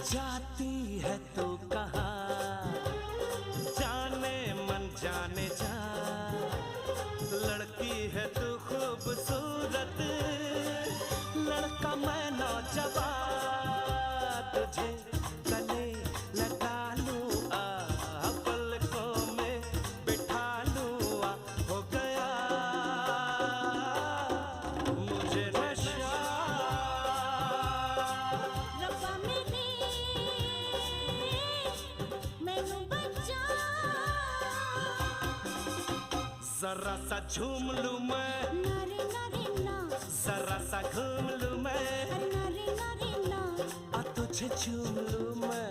जाती है तू कहाँ, जाने मन जाने जा। लड़की है तू खूबसूरत, लड़का मैं नौजवान। तुझे गले लगा लूं आ, पलकों में बिठा लूं आ, हो गया मुझे नशा। रब्बा मेरे मैनू बचा, जरा सा झूम लूं मैं, नारे नारे ना, जरा सा घूम लूं मैं, नारे नारे ना, आ तुझे झूम लूं मैं।